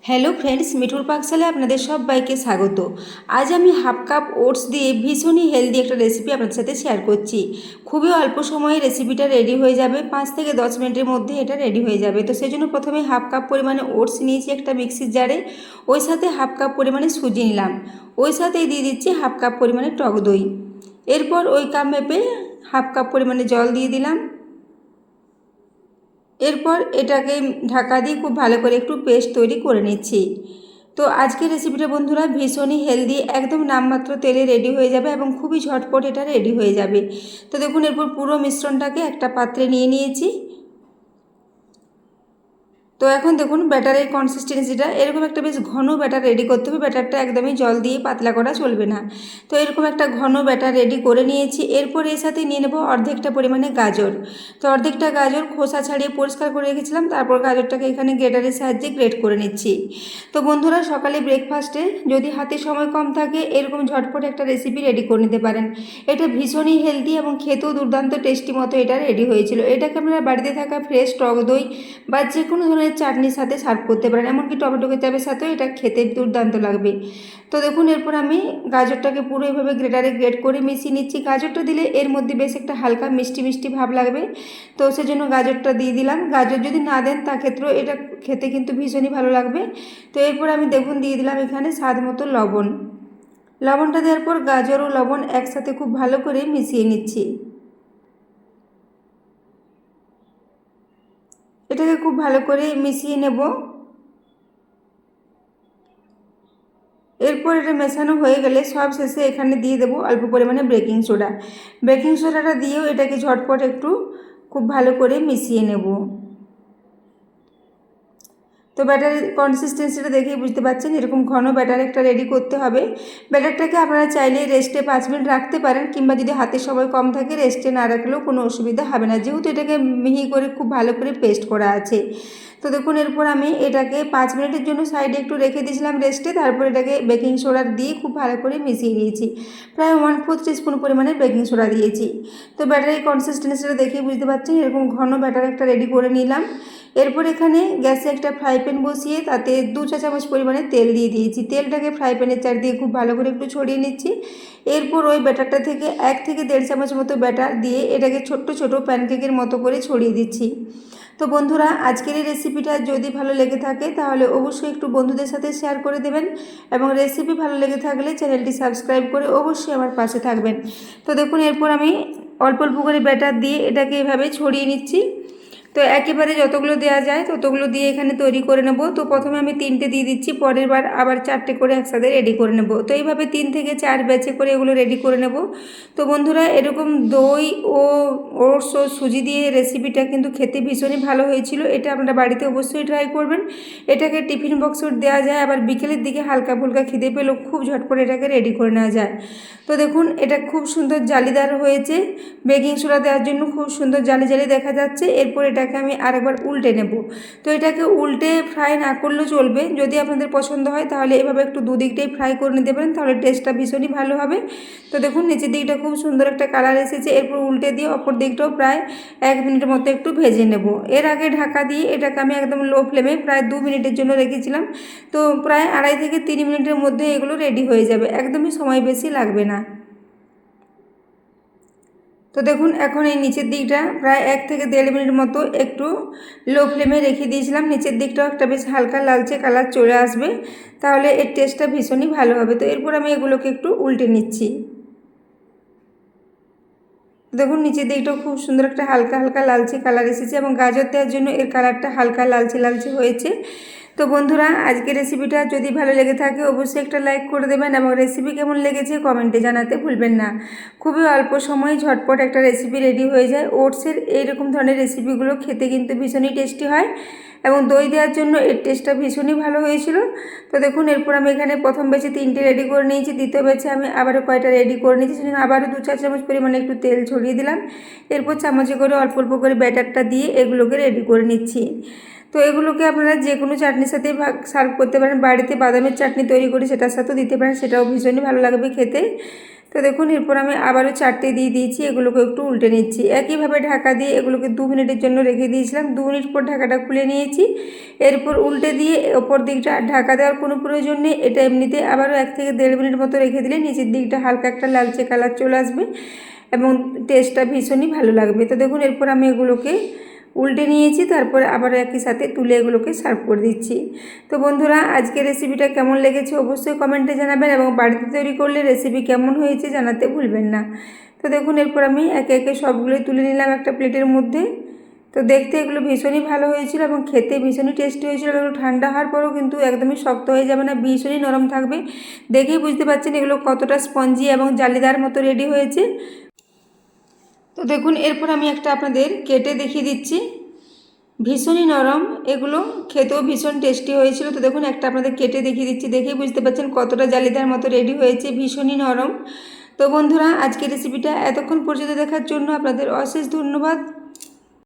Hello friends, মিঠুর পাকশালে আপনাদের সবাইকে স্বাগত। আজ আমি হাফ কাপ ওটস দিয়ে ভীষণই হেলদি একটা রেসিপি আপনাদের সাথে শেয়ার করছি। খুবই অল্প সময়ে রেসিপিটা রেডি হয়ে যাবে, 5 থেকে 10 মিনিটের মধ্যে এটা রেডি হয়ে যাবে। তো সেই জন্য প্রথমে হাফ কাপ পরিমাণে ওটস নিয়েছি একটা মিক্সির জারে, ওই সাথে হাফ কাপ পরিমাণে সুজি নিলাম, ওই সাথেই দিয়ে দিচ্ছি হাফ কাপ পরিমাণে টক দই। এরপর ওই কাপ মেপে হাফ কাপ পরিমাণে জল দিয়ে দিলাম। এরপর এটাকে ঢাকা দিয়ে খুব ভালো করে একটু পেস্ট তৈরি করে নিচ্ছি। তো আজকের রেসিপিটা বন্ধুরা ভীষণই হেলদি, একদম নামমাত্র তেলে রেডি হয়ে যাবে এবং খুবই ঝটপট এটা রেডি হয়ে যাবে। তো দেখুন, এরপর পুরো মিশ্রণটাকে একটা পাত্রে নিয়ে নিয়েছি। তো এখন দেখুন ব্যাটারের কনসিস্টেন্সিটা এরকম একটা বেশ ঘন ব্যাটার রেডি করতে হবে। ব্যাটারটা একদমই জল দিয়ে পাতলা করা চলবে না। তো এরকম একটা ঘন ব্যাটার রেডি করে নিয়েছি। এরপর এর সাথে নিয়ে নেব অর্ধেকটা পরিমাণে গাজর। তো অর্ধেকটা গাজর খোসা ছাড়িয়ে পরিষ্কার করে রেখেছিলাম, তারপর গাজরটাকে এখানে গ্রেটারের সাহায্যে গ্রেট করে নিচ্ছি। তো বন্ধুরা, সকালে ব্রেকফাস্টে যদি হাতে সময় কম থাকে এরকম ঝটপট একটা রেসিপি রেডি করে নিতে পারেন। এটা ভীষণই হেলদি এবং খেতেও দুর্দান্ত টেস্টি মতো এটা রেডি হয়েছিল। এটাকে আপনারা বাড়িতে থাকা ফ্রেশ টক দই বা যে কোনো ধরনের চাটনির সাথে সার্ভ করতে পারেন, এমনকি টমেটো কেচাপের সাথেও এটা খেতে দুর্দান্ত লাগবে। তো দেখুন, এরপর আমি গাজরটাকে পুরো এভাবে গ্রেটারে গ্রেট করে মিশিয়ে নিচ্ছি। গাজরটা দিলে এর মধ্যে বেশ একটা হালকা মিষ্টি মিষ্টি ভাব লাগবে, তো সেজন্য গাজরটা দিয়ে দিলাম। গাজর যদি না দেন তা ক্ষেত্রেও এটা খেতে কিন্তু ভীষণই ভালো লাগবে। তো এরপর আমি দেখুন দিয়ে দিলাম এখানে স্বাদ মতো লবণ। লবণটা দেওয়ার পর গাজর ও লবণ একসাথে খুব ভালো করে মিশিয়ে নিচ্ছি। এটাকে খুব ভালো করে মিশিয়ে নেব। এরপর এটা মেশানো হয়ে গেলে সব শেষে এখানে দিয়ে দেবো অল্প পরিমাণে বেকিং সোডা। বেকিং সোডাটা দিয়েও এটাকে ঝটপট একটু খুব ভালো করে মিশিয়ে নেব। তো ব্যাটারের কনসিস্টেন্সিটা দেখেই বুঝতে পারছেন, এরকম ঘন ব্যাটার একটা রেডি করতে হবে। ব্যাটারটাকে আপনারা চাইলে রেস্টে 5 মিনিট রাখতে পারেন, কিংবা যদি হাতে সময় কম থাকে রেস্টে না রাখলেও কোনো অসুবিধা হবে না, যেহেতু এটাকে মিহি করে খুব ভালো করে পেস্ট করা আছে। তো দেখুন, এরপর আমি এটাকে 5 মিনিটের জন্য সাইডে একটু রেখে দিয়েছিলাম রেস্টে, তারপর এটাকে বেকিং সোডা দিয়ে খুব ভালো করে মিশিয়ে দিয়েছি। প্রায় 1/4 টিস্পুন পরিমাণে বেকিং সোডা দিয়েছি। তো ব্যাটারের কনসিস্টেন্সিটা দেখেই বুঝতে পারছেন, এরকম ঘন ব্যাটার একটা রেডি করে নিলাম। এরপর এখানে গ্যাসে একটা ফ্রাই প্যান বসিয়ে তাতে 2 চা চামচ পরিমাণে তেল দিয়ে দিয়েছি। তেলটাকে ফ্রাই প্যানের চারদিকে খুব ভালো করে একটু ছড়িয়ে নিচ্ছি। এরপর ওই ব্যাটারটা থেকে 1 থেকে 1.5 চামচ মতো ব্যাটার দিয়ে এটাকে ছোট্ট ছোট প্যানকেকের মতো করে ছড়িয়ে দিচ্ছি। তো বন্ধুরা, আজকের এই রেসিপিটা যদি ভালো লেগে থাকে তাহলে অবশ্যই একটু বন্ধুদের সাথে শেয়ার করে দেবেন, এবং রেসিপি ভালো লেগে থাকলে চ্যানেলটি সাবস্ক্রাইব করে অবশ্যই আমার পাশে থাকবেন। তো দেখুন, এরপর আমি অল্প অল্প করে ব্যাটার দিয়ে এটাকে এভাবে ছড়িয়ে নিচ্ছি। তো একেবারে যতগুলো দেওয়া যায় ততগুলো দিয়ে এখানে তৈরি করে নেব। তো প্রথমে আমি 3টে দিয়ে দিচ্ছি, পরের বার আবার 4টে করে একসাথে রেডি করে নেব। তো এইভাবে 3 থেকে 4 ব্যাচে করে এগুলো রেডি করে নেব। তো বন্ধুরা, এরকম দই ও ওটস ও সুজি দিয়ে রেসিপিটা কিন্তু খেতে ভীষণই ভালো হয়েছিল। এটা আপনারা বাড়িতে অবশ্যই ট্রাই করবেন। এটাকে টিফিন বক্সে দেওয়া যায়, আবার বিকেলের দিকে হালকা ফুলকা খিদে পেলেও খুব ঝটপট এটাকে রেডি করে নেওয়া যায়। তো দেখুন, এটা খুব সুন্দর জালিদার হয়েছে। বেকিং সোডা দেওয়ার জন্য খুব সুন্দর জালি জালি দেখা যাচ্ছে। এরপর এটাকে আমি আরেকবার উল্টে নেব। তো এটাকে উল্টে ফ্রাই না করলেও চলবে, যদি আপনাদের পছন্দ হয় তাহলে এভাবে একটু দুদিকটাই ফ্রাই করে নিতে পারেন, তাহলে টেস্টটা ভীষণই ভালো হবে। তো দেখুন, নিচের দিকটা খুব সুন্দর একটা কালার এসেছে। এরপর উল্টে দিয়ে অপর দিকটাও প্রায় 1 মিনিটের মতো একটু ভেজে নেব। এর আগে ঢাকা দিয়ে এটাকে আমি একদম লো ফ্লেমে প্রায় 2 মিনিটের জন্য রেখেছিলাম। তো প্রায় 2.5 থেকে 3 মিনিটের মধ্যে এগুলো রেডি হয়ে যাবে, একদমই সময় বেশি লাগবে না। তো দেখুন, এখন এই নিচের দিকটা প্রায় 1 থেকে 1.5 মিনিট মতো একটু লো ফ্লেমে রেখে দিয়েছিলাম। নিচের দিকটাও একটা বেশ হালকা লালচে কালার চলে আসবে, তাহলে এর টেস্টটা ভীষণই ভালো হবে। তো এরপর আমি এগুলোকে একটু উল্টে নিচ্ছি। দেখুন, নিচের দিকটাও খুব সুন্দর একটা হালকা হালকা লালচে কালার এসেছে, এবং গাজর দেওয়ার জন্য এর কালারটা হালকা লালচে লালচে হয়েছে। তো বন্ধুরা, আজকের রেসিপিটা যদি ভালো লেগে থাকে অবশ্যই একটা লাইক করে দেবেন, এবং রেসিপি কেমন লেগেছে কমেন্টে জানাতে ভুলবেন না। খুবই অল্প সময়ে ঝটপট একটা রেসিপি রেডি হয়ে যায়। ওটসের এইরকম ধরনের রেসিপিগুলো খেতে কিন্তু ভীষণই টেস্টি হয়, এবং দই দেওয়ার জন্য এর টেস্টটা ভীষণই ভালো হয়েছিল। তো দেখুন, এরপর আমি এখানে প্রথম ব্যাচে 3টে রেডি করে নিয়েছি, দ্বিতীয় ব্যাচে আমি আবারও কয়টা রেডি করে নিয়েছি, সেজন্য আবারও 2 চা চামচ পরিমাণে একটু তেল ছড়িয়ে দিলাম। এরপর চামচে করে অল্প অল্প করে ব্যাটারটা দিয়ে এগুলোকে রেডি করে নিচ্ছি। তো এগুলোকে আপনারা যে কোনো চাটনির সাথে সার্ভ করতে পারেন। বাড়িতে বাদামের চাটনি তৈরি করে সেটার সাথেও দিতে পারেন, সেটাও ভীষণই ভালো লাগবে খেতে। তো তো দেখুন এরপর আমি আবারও 4টে দিয়ে দিয়েছি, এগুলোকে একটু উল্টে নিচ্ছি। একইভাবে ঢাকা দিয়ে এগুলোকে 2 মিনিটের জন্য রেখে দিয়েছিলাম। 2 মিনিট পর ঢাকাটা খুলে নিয়েছি। এরপর উল্টে দিয়ে ওপর দিকটা ঢাকা দেওয়ার কোনো প্রয়োজন নেই। এটা এমনিতে আবারও 1 থেকে 1.5 মিনিট মতো রেখে দিলে নিচের দিকটা হালকা একটা লালচে কালার চলে আসবে এবং টেস্টটা ভীষণই ভালো লাগবে। তো দেখুন এরপর আমি এগুলোকে উল্টে নিয়েছি, তারপরে আবার একই সাথে তুলে এগুলোকে সার্ভ করে দিচ্ছি। তো বন্ধুরা আজকের রেসিপিটা কেমন লেগেছে অবশ্যই কমেন্টে জানাবেন এবং বাড়িতে তৈরি করলে রেসিপি কেমন হয়েছে জানাতে ভুলবেন না। তো দেখুন এরপর আমি একে একে সবগুলোই তুলে নিলাম একটা প্লেটের মধ্যে। তো দেখতে এগুলো ভীষণই ভালো হয়েছিল এবং খেতে ভীষণই টেস্টি হয়েছিল। এগুলো ঠান্ডা হওয়ার পরেও কিন্তু একদমই শক্ত হয়ে যাবে না, ভীষণই নরম থাকবে। দেখেই বুঝতে পারছেন এগুলো কতটা স্পঞ্জি এবং জালিদার মতো রেডি হয়েছে। তো দেখুন এরপর আমি একটা আপনাদের কেটে দেখিয়ে দিচ্ছি, ভীষণই নরম, এগুলো খেতেও ভীষণ টেস্টি হয়েছিল। তো দেখুন একটা আপনাদের কেটে দেখিয়ে দিচ্ছি, দেখেই বুঝতে পারছেন কতটা জালিদার মতো রেডি হয়েছে, ভীষণই নরম। তো বন্ধুরা আজকের রেসিপিটা এতক্ষণ পর্যন্ত দেখার জন্য আপনাদের অশেষ ধন্যবাদ।